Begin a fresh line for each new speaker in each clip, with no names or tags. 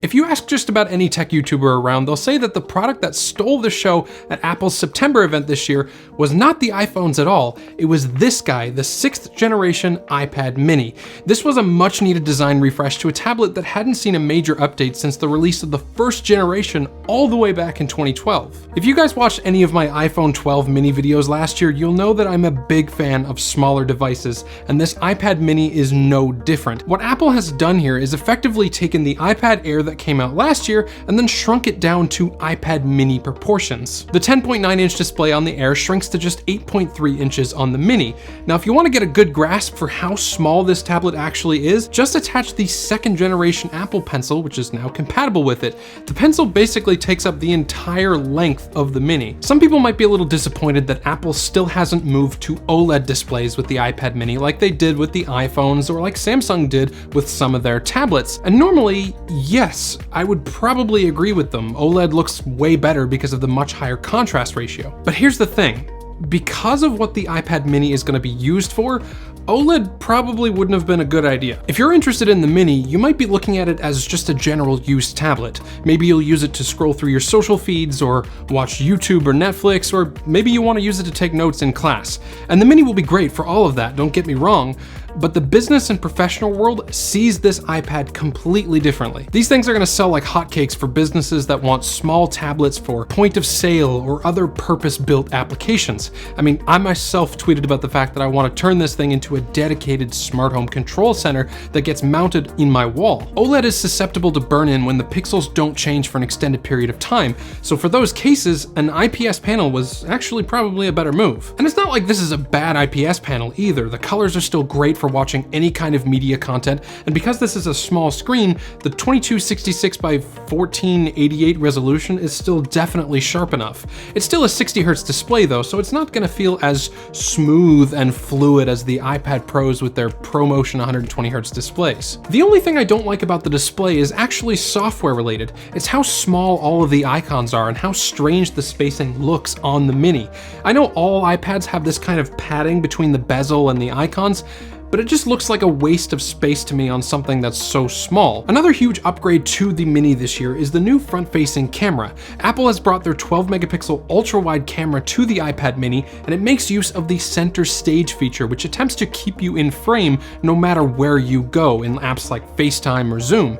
If you ask just about any tech YouTuber around, they'll say that the product that stole the show at Apple's September event this year was not the iPhones at all. It was this guy, the 6th generation iPad mini. This was a much needed design refresh to a tablet that hadn't seen a major update since the release of the first generation all the way back in 2012. If you guys watched any of my iPhone 12 mini videos last year, you'll know that I'm a big fan of smaller devices, and this iPad mini is no different. What Apple has done here is effectively taken the iPad Air that came out last year and then shrunk it down to iPad mini proportions. The 10.9-inch display on the Air shrinks to just 8.3 inches on the Mini. Now, if you want to get a good grasp for how small this tablet actually is, just attach the 2nd generation Apple Pencil, which is now compatible with it. The Pencil basically takes up the entire length of the Mini. Some people might be a little disappointed that Apple still hasn't moved to OLED displays with the iPad mini like they did with the iPhones or like Samsung did with some of their tablets. And normally, yes, I would probably agree with them. OLED looks way better because of the much higher contrast ratio. But here's the thing. Because of what the iPad mini is going to be used for, OLED probably wouldn't have been a good idea. If you're interested in the Mini, you might be looking at it as just a general use tablet. Maybe you'll use it to scroll through your social feeds or watch YouTube or Netflix, or maybe you want to use it to take notes in class. And the Mini will be great for all of that, don't get me wrong, but the business and professional world sees this iPad completely differently. These things are going to sell like hotcakes for businesses that want small tablets for point of sale or other purpose-built applications. I mean, I myself tweeted about the fact that I want to turn this thing into a dedicated smart home control center that gets mounted in my wall. OLED is susceptible to burn-in when the pixels don't change for an extended period of time, so for those cases, an IPS panel was actually probably a better move. And it's not like this is a bad IPS panel either. The colors are still great for watching any kind of media content, and because this is a small screen, the 2266 by 1488 resolution is still definitely sharp enough. It's still a 60Hz display though, so it's not going to feel as smooth and fluid as the iPad Pros with their ProMotion 120Hz displays. The only thing I don't like about the display is actually software related. It's how small all of the icons are and how strange the spacing looks on the Mini. I know all iPads have this kind of padding between the bezel and the icons, but it just looks like a waste of space to me on something that's so small. Another huge upgrade to the Mini this year is the new front-facing camera. Apple has brought their 12-megapixel ultra-wide camera to the iPad Mini, and it makes use of the center stage feature, which attempts to keep you in frame no matter where you go in apps like FaceTime or Zoom.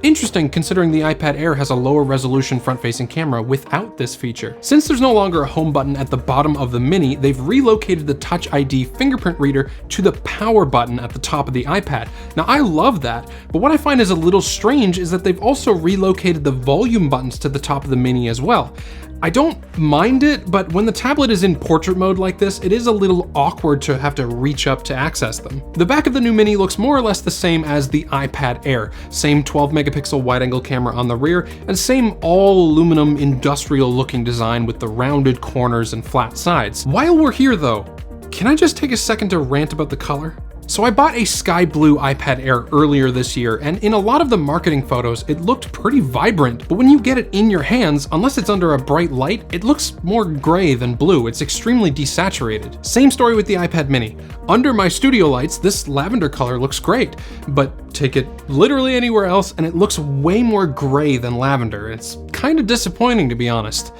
Interesting, considering the iPad Air has a lower resolution front-facing camera without this feature. Since there's no longer a home button at the bottom of the Mini, they've relocated the Touch ID fingerprint reader to the power button at the top of the iPad. Now, I love that, but what I find is a little strange is that they've also relocated the volume buttons to the top of the Mini as well. I don't mind it, but when the tablet is in portrait mode like this, it is a little awkward to have to reach up to access them. The back of the new Mini looks more or less the same as the iPad Air. Same 12-megapixel wide-angle camera on the rear, and same all-aluminum industrial-looking design with the rounded corners and flat sides. While we're here though, can I just take a second to rant about the color? So I bought a sky blue iPad Air earlier this year, and in a lot of the marketing photos, it looked pretty vibrant, but when you get it in your hands, unless it's under a bright light, it looks more gray than blue. It's extremely desaturated. Same story with the iPad Mini. Under my studio lights, this lavender color looks great, but take it literally anywhere else, and it looks way more gray than lavender. It's kind of disappointing, to be honest.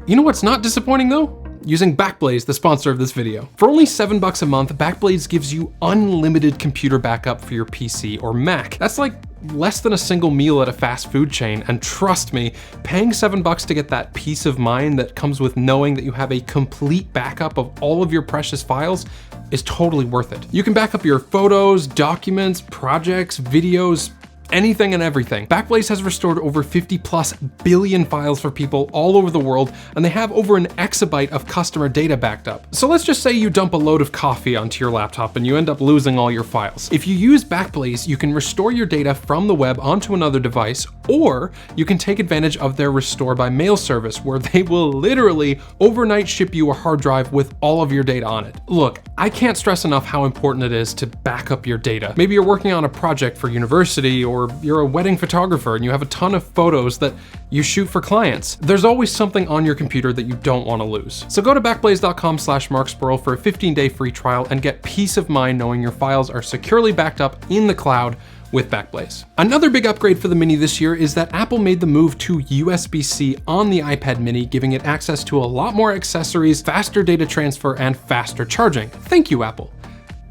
You know what's not disappointing though? Using Backblaze, the sponsor of this video. For only $7 a month, Backblaze gives you unlimited computer backup for your PC or Mac. That's like less than a single meal at a fast food chain, and trust me, paying $7 to get that peace of mind that comes with knowing that you have a complete backup of all of your precious files is totally worth it. You can back up your photos, documents, projects, videos, anything and everything. Backblaze has restored over 50+ billion files for people all over the world, and they have over an exabyte of customer data backed up. So let's just say you dump a load of coffee onto your laptop and you end up losing all your files. If you use Backblaze, you can restore your data from the web onto another device, or you can take advantage of their Restore by Mail service, where they will literally overnight ship you a hard drive with all of your data on it. Look, I can't stress enough how important it is to back up your data. Maybe you're working on a project for university, or you're a wedding photographer and you have a ton of photos that you shoot for clients. There's always something on your computer that you don't want to lose. So go to backblaze.com/MarkSpurrell for a 15-day free trial and get peace of mind knowing your files are securely backed up in the cloud with Backblaze. Another big upgrade for the Mini this year is that Apple made the move to USB-C on the iPad Mini, giving it access to a lot more accessories, faster data transfer, and faster charging. Thank you, Apple.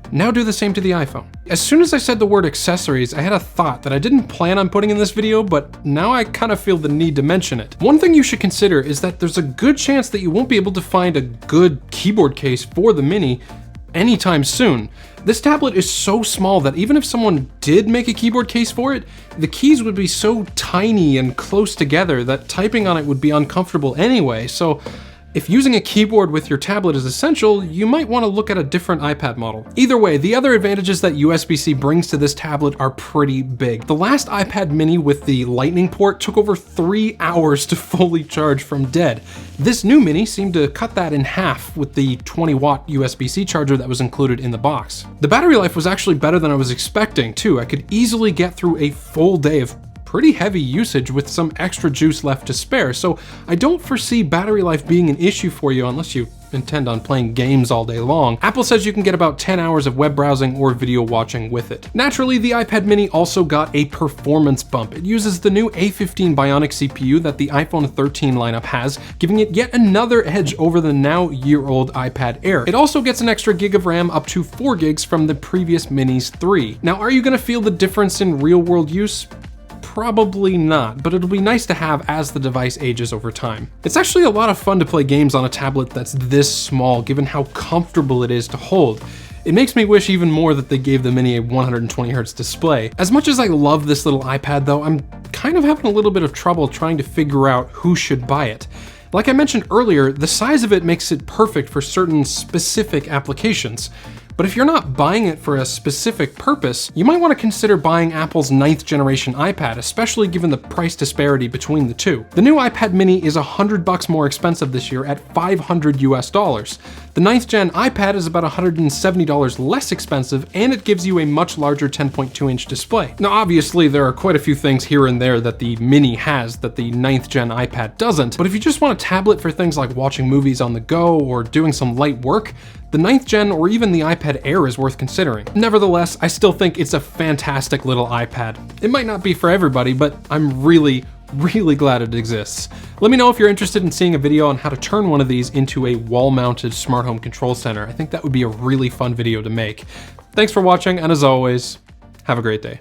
Now do the same to the iPhone. As soon as I said the word accessories, I had a thought that I didn't plan on putting in this video, but now I kind of feel the need to mention it. One thing you should consider is that there's a good chance that you won't be able to find a good keyboard case for the Mini anytime soon. This tablet is so small that even if someone did make a keyboard case for it, the keys would be so tiny and close together that typing on it would be uncomfortable anyway, so if using a keyboard with your tablet is essential, you might want to look at a different iPad model. Either way, the other advantages that USB-C brings to this tablet are pretty big. The last iPad Mini with the Lightning port took over 3 hours to fully charge from dead. This new Mini seemed to cut that in half with the 20-watt USB-C charger that was included in the box. The battery life was actually better than I was expecting too. I could easily get through a full day of pretty heavy usage with some extra juice left to spare, so I don't foresee battery life being an issue for you unless you intend on playing games all day long. Apple says you can get about 10 hours of web browsing or video watching with it. Naturally, the iPad Mini also got a performance bump. It uses the new A15 Bionic CPU that the iPhone 13 lineup has, giving it yet another edge over the now year-old iPad Air. It also gets an extra gig of RAM, up to 4 gigs from the previous Mini's 3. Now, are you gonna feel the difference in real-world use? Probably not, but it'll be nice to have as the device ages over time. It's actually a lot of fun to play games on a tablet that's this small, given how comfortable it is to hold. It makes me wish even more that they gave the Mini a 120Hz display. As much as I love this little iPad though, I'm kind of having a little bit of trouble trying to figure out who should buy it. Like I mentioned earlier, the size of it makes it perfect for certain specific applications. But if you're not buying it for a specific purpose, you might want to consider buying Apple's 9th generation iPad, especially given the price disparity between the two. The new iPad Mini is $100 more expensive this year at $500 US. The 9th gen iPad is about $170 less expensive, and it gives you a much larger 10.2-inch display. Now obviously there are quite a few things here and there that the Mini has that the 9th gen iPad doesn't, but if you just want a tablet for things like watching movies on the go or doing some light work, the 9th gen or even the iPad Air is worth considering. Nevertheless, I still think it's a fantastic little iPad. It might not be for everybody, but I'm really glad it exists. Let me know if you're interested in seeing a video on how to turn one of these into a wall-mounted smart home control center. I think that would be a really fun video to make. Thanks for watching, and as always, have a great day.